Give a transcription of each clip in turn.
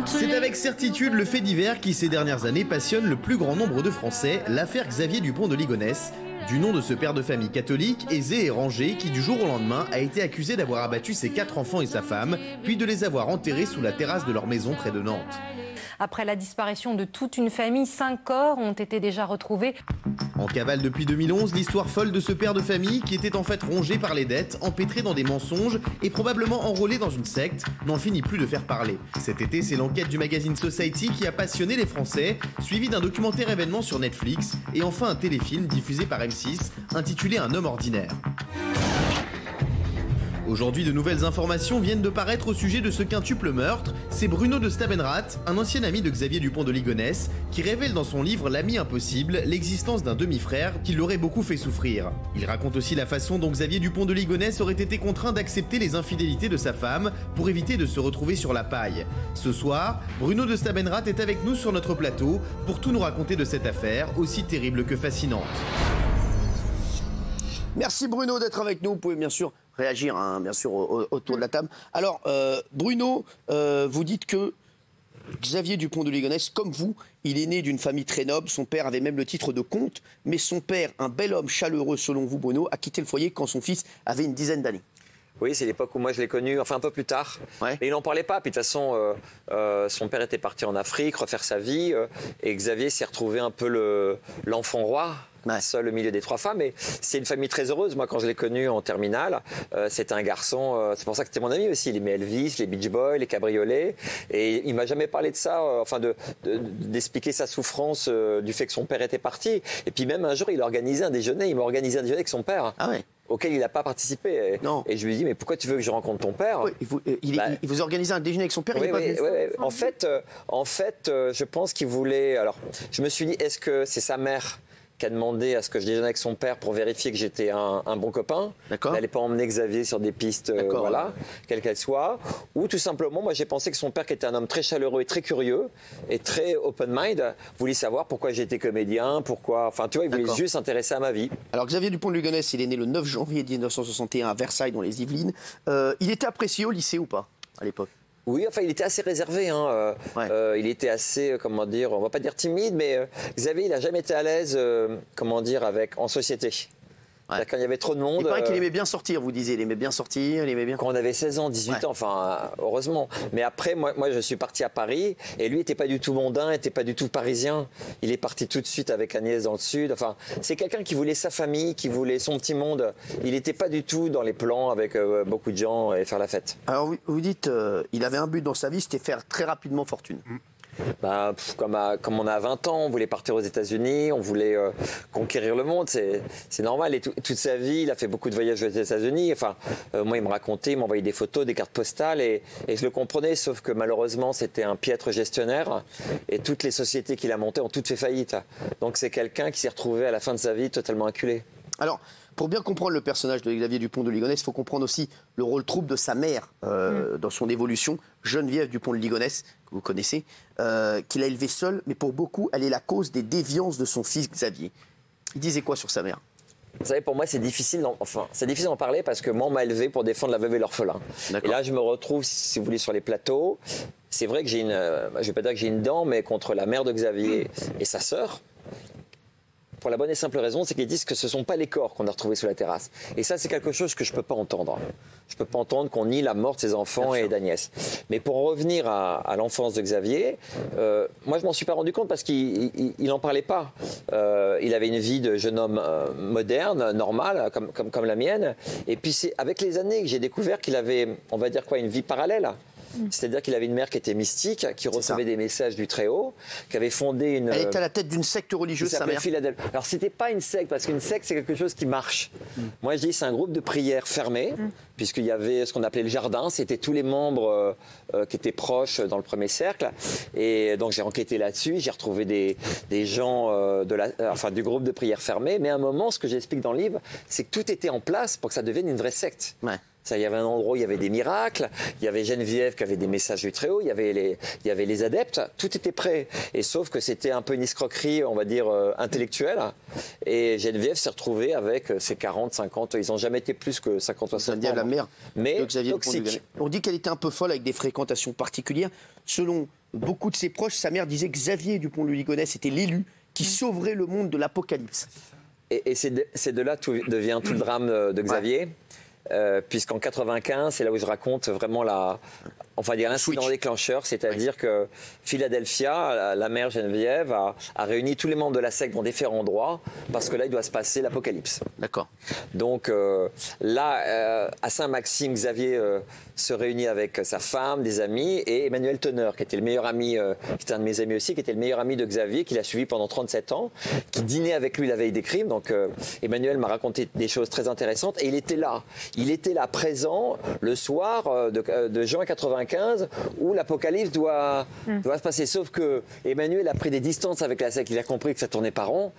C'est avec certitude le fait divers qui ces dernières années passionne le plus grand nombre de Français, l'affaire Xavier Dupont de Ligonnès. Du nom de ce père de famille catholique, aisé et rangé, qui du jour au lendemain a été accusé d'avoir abattu ses 4 enfants et sa femme, puis de les avoir enterrés sous la terrasse de leur maison près de Nantes. Après la disparition de toute une famille, 5 corps ont été déjà retrouvés. En cavale depuis 2011, l'histoire folle de ce père de famille qui était en fait rongé par les dettes, empêtré dans des mensonges et probablement enrôlé dans une secte, n'en finit plus de faire parler. Cet été, c'est l'enquête du magazine Society qui a passionné les Français, suivi d'un documentaire événement sur Netflix et enfin un téléfilm diffusé par M6 intitulé Un homme ordinaire. Aujourd'hui, de nouvelles informations viennent de paraître au sujet de ce quintuple meurtre. C'est Bruno de Stabenrath, un ancien ami de Xavier Dupont de Ligonnès, qui révèle dans son livre L'ami impossible l'existence d'un demi-frère qui l'aurait beaucoup fait souffrir. Il raconte aussi la façon dont Xavier Dupont de Ligonnès aurait été contraint d'accepter les infidélités de sa femme pour éviter de se retrouver sur la paille. Ce soir, Bruno de Stabenrath est avec nous sur notre plateau pour tout nous raconter de cette affaire, aussi terrible que fascinante. Merci Bruno d'être avec nous. Vous pouvez bien sûr réagir bien sûr autour de la table. Alors Bruno, vous dites que Xavier Dupont de Ligonnès, comme vous, il est né d'une famille très noble. Son père avait même le titre de comte. Mais son père, un bel homme chaleureux selon vous Bruno, a quitté le foyer quand son fils avait une dizaine d'années. Oui, c'est l'époque où moi je l'ai connu, enfin un peu plus tard. Ouais. Et il n'en parlait pas. Puis de toute façon, son père était parti en Afrique, refaire sa vie. Et Xavier s'est retrouvé un peu l'enfant roi. Seul au milieu des 3 femmes, et c'est une famille très heureuse. Moi, quand je l'ai connu en terminale, c'était un garçon, c'est pour ça que c'était mon ami aussi. Il aimait Elvis, les Beach Boys, les cabriolets, et il m'a jamais parlé de ça, enfin d'expliquer sa souffrance du fait que son père était parti. Et puis même un jour, il m'a organisé un déjeuner avec son père. Ah ouais. Auquel il n'a pas participé. Non. Et je lui ai dit, mais pourquoi tu veux que je rencontre ton père? Oui, il vous a organisé un déjeuner avec son père. Oui, En fait, je pense qu'il voulait... Alors, je me suis dit, est-ce que c'est sa mère qui a demandé à ce que je déjeune avec son père pour vérifier que j'étais un bon copain, n'allait pas emmener Xavier sur des pistes, voilà, quelles qu'elles soient, ou tout simplement, moi j'ai pensé que son père, qui était un homme très chaleureux et très curieux et très open-mind, voulait savoir pourquoi j'étais comédien, pourquoi, enfin tu vois, il voulait juste s'intéresser à ma vie. Alors Xavier Dupont de Ligonnès, il est né le 9 janvier 1961 à Versailles dans les Yvelines. Il était apprécié au lycée ou pas à l'époque? Oui, enfin, il était assez réservé. Hein. Il était assez, comment dire, on va pas dire timide, mais Xavier, il n'a jamais été à l'aise, comment dire, en société. Quand il y avait trop de monde. Il paraît qu'il aimait bien sortir, vous disiez. Il aimait bien sortir, il aimait bien. Quand on avait 16 ans, 18 ans, enfin, heureusement. Mais après, moi, je suis parti à Paris, et lui n'était pas du tout mondain, n'était pas du tout parisien. Il est parti tout de suite avec Agnès dans le sud. Enfin, c'est quelqu'un qui voulait sa famille, qui voulait son petit monde. Il n'était pas du tout dans les plans avec beaucoup de gens et faire la fête. Alors, vous dites, il avait un but dans sa vie, c'était faire très rapidement fortune. Bah, comme on a 20 ans, on voulait partir aux États-Unis, on voulait conquérir le monde, c'est normal. Et toute sa vie, il a fait beaucoup de voyages aux États-Unis. Enfin, moi, il me racontait, il m'envoyait des photos, des cartes postales, et je le comprenais, sauf que malheureusement, c'était un piètre gestionnaire, et toutes les sociétés qu'il a montées ont toutes fait faillite. Donc c'est quelqu'un qui s'est retrouvé à la fin de sa vie totalement acculé. Alors, pour bien comprendre le personnage de Xavier Dupont de Ligonnès, il faut comprendre aussi le rôle trouble de sa mère dans son évolution, Geneviève Dupont de Ligonnès, que vous connaissez, qu'il a élevé seul, mais pour beaucoup, elle est la cause des déviances de son fils Xavier. Il disait quoi sur sa mère? Vous savez, pour moi, c'est difficile d'en parler parce que moi, on m'a élevé pour défendre la veuve et l'orphelin. Et là, je me retrouve, si vous voulez, sur les plateaux. C'est vrai que j'ai je ne vais pas dire que j'ai une dent, mais contre la mère de Xavier et sa sœur. Pour la bonne et simple raison, c'est qu'ils disent que ce ne sont pas les corps qu'on a retrouvés sous la terrasse. Et ça, c'est quelque chose que je ne peux pas entendre. Je ne peux pas entendre qu'on nie la mort de ses enfants et d'Agnès. Mais pour en revenir à l'enfance de Xavier, moi, je ne m'en suis pas rendu compte parce qu'il n'en parlait pas. Il avait une vie de jeune homme moderne, normale, comme la mienne. Et puis, c'est avec les années que j'ai découvert qu'il avait, on va dire quoi, une vie parallèle. C'est-à-dire qu'il avait une mère qui était mystique, qui recevait des messages du Très-Haut, qui avait fondé une... Elle était à la tête d'une secte religieuse, sa mère. Philadelphie. Alors, c'était pas une secte, parce qu'une secte, c'est quelque chose qui marche. Moi, je dis, c'est un groupe de prière fermé, puisqu'il y avait ce qu'on appelait le jardin. C'était tous les membres qui étaient proches dans le premier cercle. Et donc, j'ai enquêté là-dessus. J'ai retrouvé des gens du groupe de prière fermé. Mais à un moment, ce que j'explique dans le livre, c'est que tout était en place pour que ça devienne une vraie secte. Ça, il y avait un endroit où il y avait des miracles, il y avait Geneviève qui avait des messages du Très-Haut, il y avait les adeptes, tout était prêt. Et sauf que c'était un peu une escroquerie, on va dire, intellectuelle. Et Geneviève s'est retrouvée avec ses 40, 50, ils n'ont jamais été plus que 50, 60 ans. La mère mais de Xavier toxique. On dit qu'elle était un peu folle avec des fréquentations particulières. Selon beaucoup de ses proches, sa mère disait que Xavier Dupont de Ligonnès était l'élu qui sauverait le monde de l'apocalypse. Et c'est de là que devient tout le drame de Xavier. Puisqu'en 95, c'est là où je raconte vraiment l'incident déclencheur, c'est-à-dire que Philadelphia, la mère Geneviève, a réuni tous les membres de la secte dans différents endroits, parce que là, il doit se passer l'apocalypse. D'accord. Donc là, à Saint-Maxime, Xavier se réunit avec sa femme, des amis, et Emmanuel Teneur, qui était le meilleur ami, qui était un de mes amis aussi, qui était le meilleur ami de Xavier, qui l'a suivi pendant 37 ans, qui dînait avec lui la veille des crimes. Donc Emmanuel m'a raconté des choses très intéressantes, et il était là. Il était là, présent, le soir de juin 95, où l'apocalypse doit se passer. Sauf que Emmanuel a pris des distances avec la secte, il a compris que ça tournait pas rond.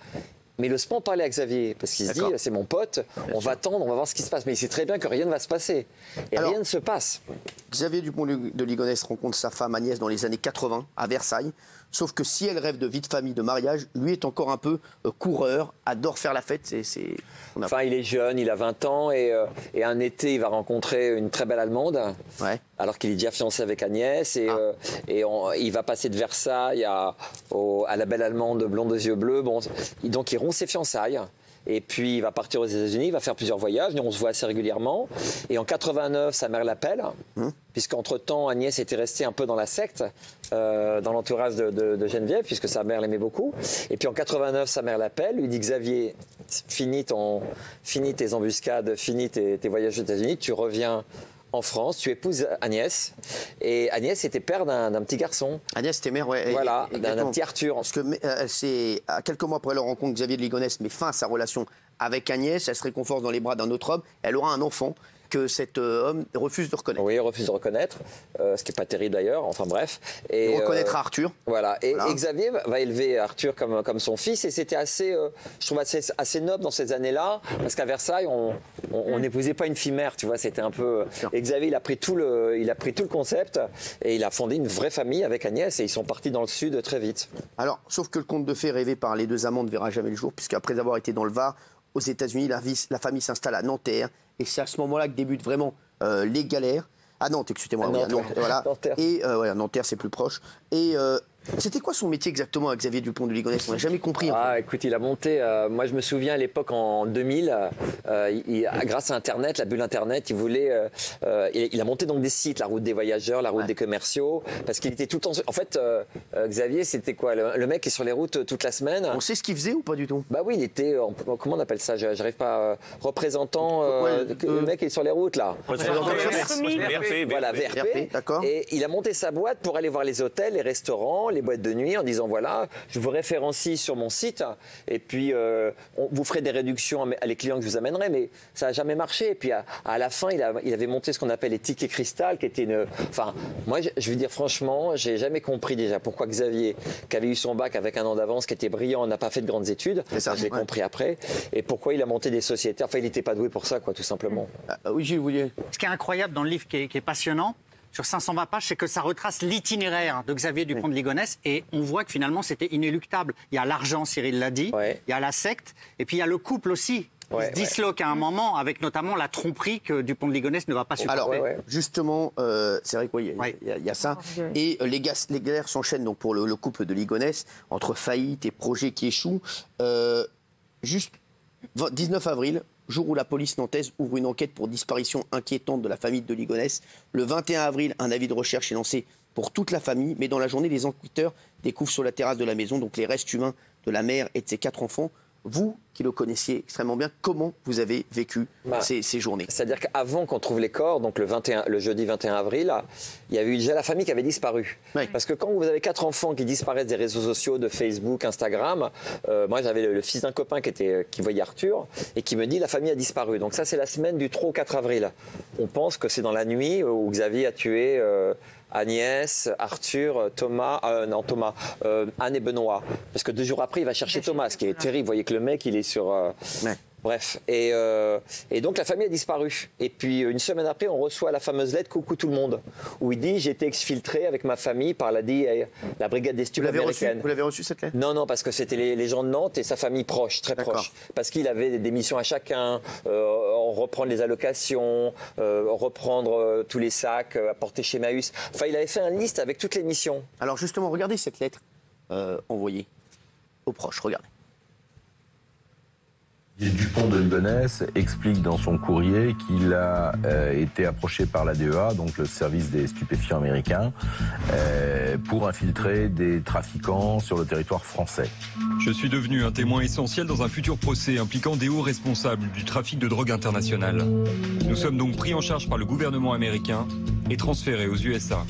Mais il n'ose pas en parler à Xavier, parce qu'il se dit, c'est mon pote, on va attendre, on va voir ce qui se passe. Mais il sait très bien que rien ne va se passer. Et rien ne se passe. Xavier Dupont de Ligonnès rencontre sa femme Agnès dans les années 80, à Versailles. Sauf que si elle rêve de vie de famille, de mariage, lui est encore un peu coureur, adore faire la fête. Enfin, il est jeune, il a 20 ans, et un été, il va rencontrer une très belle Allemande, alors qu'il est déjà fiancé avec Agnès, il va passer de Versailles à la belle Allemande blonde aux yeux bleus. Bon, donc il rompt ses fiançailles. Et puis il va partir aux États-Unis, il va faire plusieurs voyages, on se voit assez régulièrement. Et en 89, sa mère l'appelle, puisqu'entre-temps, Agnès était restée un peu dans la secte, dans l'entourage de Geneviève, puisque sa mère l'aimait beaucoup. Et puis en 89, sa mère l'appelle, lui dit Xavier, finis tes embuscades, finis tes voyages aux États-Unis, tu reviens en France, tu épouses Agnès, et Agnès était père d'un petit garçon. Agnès était mère, voilà, d'un petit Arthur. Parce que c'est quelques mois après leur rencontre, Xavier de Ligonnès met fin à sa relation avec Agnès, elle se réconforte dans les bras d'un autre homme, elle aura un enfant que cet homme refuse de reconnaître. Oui, il refuse de reconnaître, ce qui n'est pas terrible d'ailleurs, enfin bref. Et reconnaître Arthur. Voilà, et Xavier va élever Arthur comme son fils, et c'était je trouve assez noble dans ces années-là, parce qu'à Versailles, on n'épousait pas une fille mère, tu vois, c'était un peu... Et Xavier, il a pris tout le concept, et il a fondé une vraie famille avec Agnès, et ils sont partis dans le sud très vite. Alors, sauf que le conte de fées rêvé par les deux amants ne verra jamais le jour, puisqu'après avoir été dans le Var, aux États-Unis, la famille s'installe à Nanterre. Et c'est à ce moment-là que débutent vraiment les galères. À Nantes, excusez-moi. Voilà. Nanterre. Et Nanterre, c'est plus proche. Et c'était quoi son métier exactement à Xavier Dupont de Ligonnès? On n'a jamais compris. Écoute, il a monté. Moi, je me souviens à l'époque en 2000, grâce à Internet, la bulle Internet, il a monté donc des sites, la route des voyageurs, la route des commerciaux, parce qu'il était tout le temps. En fait, Xavier, c'était quoi le mec qui est sur les routes toute la semaine. On sait ce qu'il faisait ou pas du tout? Bah oui, il était. Comment on appelle ça? J'arrive pas. Représentant. Le mec qui est sur les routes là. VRP. Voilà, VRP. D'accord. Et il a monté sa boîte pour aller voir les hôtels, les restaurants, les boîtes de nuit, en disant voilà, je vous référencie sur mon site, et puis vous ferez des réductions à les clients que je vous amènerai, mais ça n'a jamais marché. Et puis à la fin, il avait monté ce qu'on appelle les tickets cristal, qui était une. Enfin, moi, je veux dire franchement, j'ai jamais compris déjà pourquoi Xavier, qui avait eu son bac avec un an d'avance, qui était brillant, n'a pas fait de grandes études. Ça, je l'ai compris après. Et pourquoi il a monté des sociétés. Enfin, il n'était pas doué pour ça, quoi, tout simplement. Oui, Gilles, vous vouliez. Ce qui est incroyable dans le livre, qui est passionnant, sur 520 pages, c'est que ça retrace l'itinéraire de Xavier Dupont de Ligonnès, et on voit que finalement c'était inéluctable. Il y a l'argent, Cyril l'a dit, il y a la secte, et puis il y a le couple aussi. Il se disloque à un moment, avec notamment la tromperie que Dupont de Ligonnès ne va pas supporter. Alors, justement, c'est vrai qu'il y a ça. Et les galères s'enchaînent donc pour le couple de Ligonnès, entre faillite et projets qui échouent. Juste 19 avril, jour où la police nantaise ouvre une enquête pour disparition inquiétante de la famille de Ligonnès. Le 21 avril, un avis de recherche est lancé pour toute la famille, mais dans la journée, les enquêteurs découvrent sur la terrasse de la maison donc les restes humains de la mère et de ses 4 enfants. Vous, qui le connaissiez extrêmement bien, comment vous avez vécu ces journées? C'est-à-dire qu'avant qu'on trouve les corps, donc le jeudi 21 avril, il y avait eu déjà la famille qui avait disparu. Parce que quand vous avez 4 enfants qui disparaissent des réseaux sociaux, de Facebook, Instagram, moi j'avais le fils d'un copain qui voyait Arthur et qui me dit la famille a disparu. Donc ça c'est la semaine du 3 au 4 avril. On pense que c'est dans la nuit où Xavier a tué Agnès, Arthur, Anne et Benoît. Parce que 2 jours après, il va chercher Thomas, ce qui est terrible. Vous voyez que le mec, il est sur... Bref, et donc la famille a disparu. Et puis une semaine après, on reçoit la fameuse lettre « Coucou tout le monde », où il dit « J'ai été exfiltré avec ma famille par la DIA, la brigade des stupes américaine ». Vous l'avez reçu cette lettre? Non, parce que c'était les gens de Nantes et sa famille proche, très proche. Parce qu'il avait des missions à chacun, reprendre les allocations, reprendre tous les sacs, apporter chez Emmaüs. Enfin, il avait fait une liste avec toutes les missions. Alors justement, regardez cette lettre envoyée aux proches, regardez. Dupont de Ligonnès explique dans son courrier qu'il a été approché par la DEA, donc le service des stupéfiants américains, pour infiltrer des trafiquants sur le territoire français. Je suis devenu un témoin essentiel dans un futur procès impliquant des hauts responsables du trafic de drogue internationale. Nous sommes donc pris en charge par le gouvernement américain et transférés aux USA.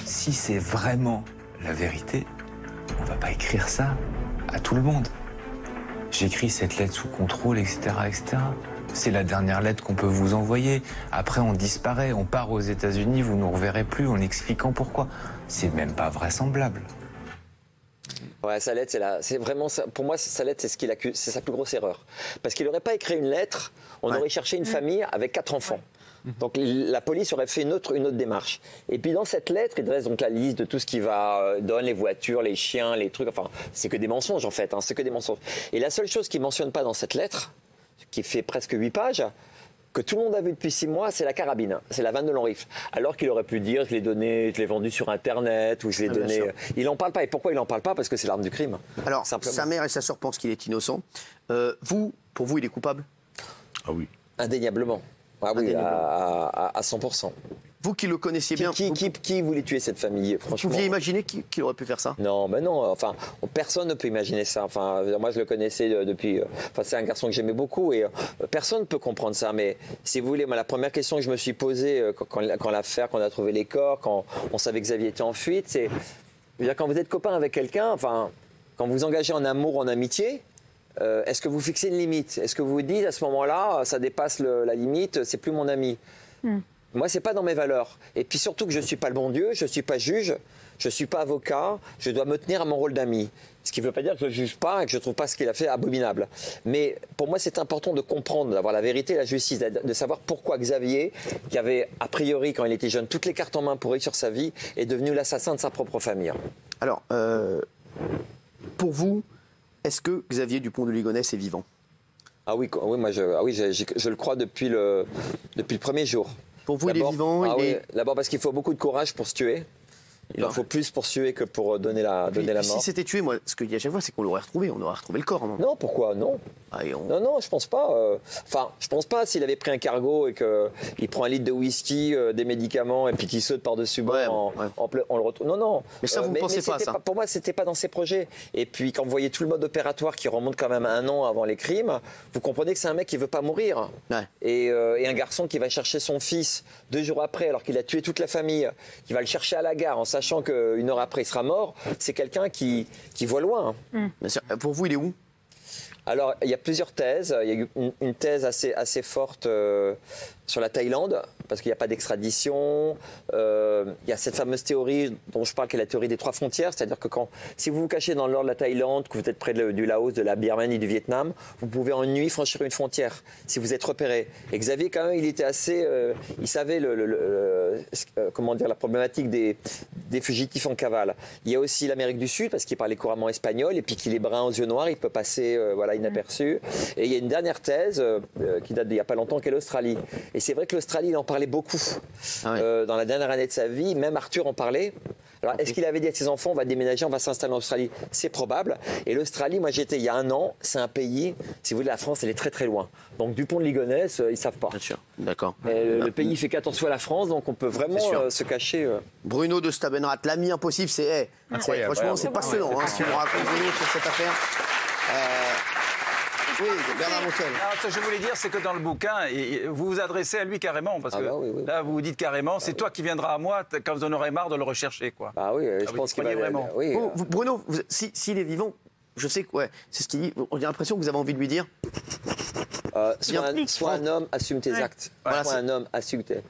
Si c'est vraiment la vérité, on va pas écrire ça à tout le monde. J'écris cette lettre sous contrôle, etc., etc. C'est la dernière lettre qu'on peut vous envoyer. Après, on disparaît, on part aux États-Unis, vous nous reverrez plus en expliquant pourquoi. C'est même pas vraisemblable. Ouais, sa lettre, c'est vraiment ça. Pour moi, sa lettre, c'est sa plus grosse erreur. Parce qu'il n'aurait pas écrit une lettre, on aurait cherché une famille avec 4 enfants. Donc la police aurait fait une autre démarche. Et puis dans cette lettre, il dresse donc la liste de tout ce qui va, donne les voitures, les chiens, les trucs, enfin c'est que des mensonges en fait, hein, c'est que des mensonges. Et la seule chose qu'il ne mentionne pas dans cette lettre, qui fait presque 8 pages, que tout le monde a vu depuis 6 mois, c'est la carabine, c'est la 22 long rifle. Alors qu'il aurait pu dire, je l'ai vendu sur Internet, ou je l'ai donné... Il n'en parle pas. Et pourquoi il n'en parle pas? Parce que c'est l'arme du crime. Alors, simplement. Sa mère et sa sœur pensent qu'il est innocent. Pour vous, il est coupable? Ah oui. Indéniablement. Ah oui, à 100%. Vous qui le connaissiez bien... Qui voulait tuer cette famille, franchement? Vous pouviez imaginer qu'il aurait pu faire ça? Non, mais non. Enfin, personne ne peut imaginer ça. Enfin, moi, je le connaissais depuis... Enfin, c'est un garçon que j'aimais beaucoup et personne ne peut comprendre ça. Mais si vous voulez, moi, la première question que je me suis posée quand l'affaire, quand on a trouvé les corps, quand on savait que Xavier était en fuite, c'est... Quand vous êtes copain avec quelqu'un, enfin, quand vous engagez en amour, en amitié... est-ce que vous fixez une limite? Est-ce que vous vous dites à ce moment-là, ça dépasse la limite, c'est plus mon ami? Moi, c'est pas dans mes valeurs. Et puis surtout que je suis pas le bon Dieu, je suis pas juge, je suis pas avocat, je dois me tenir à mon rôle d'ami. Ce qui ne veut pas dire que je ne juge pas et que je ne trouve pas ce qu'il a fait abominable. Mais pour moi, c'est important de comprendre, d'avoir la vérité et la justice, de savoir pourquoi Xavier, qui avait a priori, quand il était jeune, toutes les cartes en main pour réussir sa vie, est devenu l'assassin de sa propre famille. Alors, pour vous, est-ce que Xavier Dupont de Ligonnès est vivant? Ah oui, moi je le crois depuis le premier jour. Pour vous, il est vivant? D'abord parce qu'il faut beaucoup de courage pour se tuer. Il en faut plus pour se tuer que pour donner la mort. Si c'était tué, moi, ce qu'il y a à chaque fois, c'est qu'on l'aurait retrouvé. On aurait retrouvé le corps. Non, pourquoi? Non. Non, je pense pas. Enfin, je pense pas s'il avait pris un cargo et qu'il prend 1 litre de whisky, des médicaments et puis qu'il saute par-dessus bord, on le retrouve. Non. Mais ça, vous ne pensez pas, ça? Pour moi, c'était pas dans ses projets. Et puis, quand vous voyez tout le mode opératoire qui remonte quand même 1 an avant les crimes, vous comprenez que c'est un mec qui veut pas mourir. Ouais. Et un garçon qui va chercher son fils 2 jours après, alors qu'il a tué toute la famille, qui va le chercher à la gare en sachant qu'une heure après il sera mort, c'est quelqu'un qui voit loin. Pour vous, il est où? Alors, il y a plusieurs thèses. Il y a eu une thèse assez forte sur la Thaïlande, parce qu'il n'y a pas d'extradition. Il y a cette fameuse théorie dont je parle, qui est la théorie des 3 frontières, c'est-à-dire que si vous vous cachez dans le nord de la Thaïlande, que vous êtes près du Laos, de la Birmanie, du Vietnam, vous pouvez en une nuit franchir une frontière, si vous êtes repéré. Et Xavier, quand même, il était assez... il savait comment dire, la problématique des fugitifs en cavale. Il y a aussi l'Amérique du Sud, parce qu'il parlait couramment espagnol, et puis qu'il est brun aux yeux noirs, il peut passer inaperçu. Et il y a une dernière thèse qui date d'il n'y a pas longtemps, qui est l'Australie. Et c'est vrai que l'Australie, il en parlait beaucoup. Dans la dernière année de sa vie, même Arthur en parlait. Alors, est-ce qu'il avait dit à ses enfants, on va déménager, on va s'installer en Australie? C'est probable. Et l'Australie, moi j'étais il y a 1 an, c'est un pays, si vous voulez, la France, elle est très très loin. Donc Dupont de Ligonnès, ils ne savent pas. Bien sûr, d'accord. Le pays fait 14 fois la France, donc on peut vraiment se cacher. Bruno de Stabenrath, l'ami impossible, c'est... Incroyable. Franchement, c'est passionnant, ce qu'il nous raconte Bruno sur cette affaire. Oui, Bernard Montel. Ce que je voulais dire, c'est que dans le bouquin, vous vous adressez à lui carrément, parce que là, vous vous dites carrément, c'est toi qui viendras à moi quand vous en aurez marre de le rechercher, quoi. Ah oui, je pense qu'il va vraiment. Bruno, s'il est vivant, je sais que c'est ce qu'il dit. On a l'impression que vous avez envie de lui dire. Sois un homme, assume tes actes. Sois un homme, assume tes.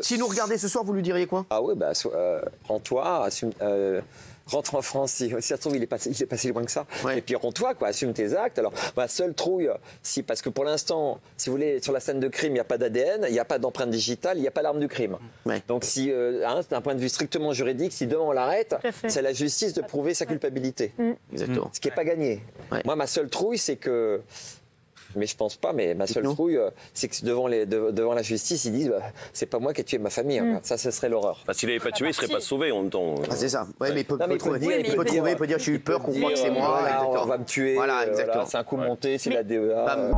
Si nous regardez ce soir, vous lui diriez quoi? Ah oui, prends-toi, assume. rentre en France, si ça se trouve, il est passé loin que ça. Et puis rends-toi, quoi, assume tes actes. Alors, ma seule trouille, parce que pour l'instant, si vous voulez, sur la scène de crime, il n'y a pas d'ADN, il n'y a pas d'empreinte digitale, il n'y a pas l'arme du crime. Donc, si, d'un point de vue strictement juridique, si demain on l'arrête, c'est à la justice de prouver sa culpabilité. Exactement. Ce qui n'est pas gagné. Moi, ma seule trouille, c'est que. Mais je pense pas, mais ma seule trouille, c'est que devant la justice, ils disent c'est pas moi qui ai tué ma famille. Ça, ce serait l'horreur. S'il n'avait pas tué, il ne serait pas sauvé en même temps. C'est ça. Ouais, mais il peut dire j'ai eu peur qu'on croit que c'est moi. On va me tuer. Voilà, exactement. C'est un coup monté, c'est la DEA.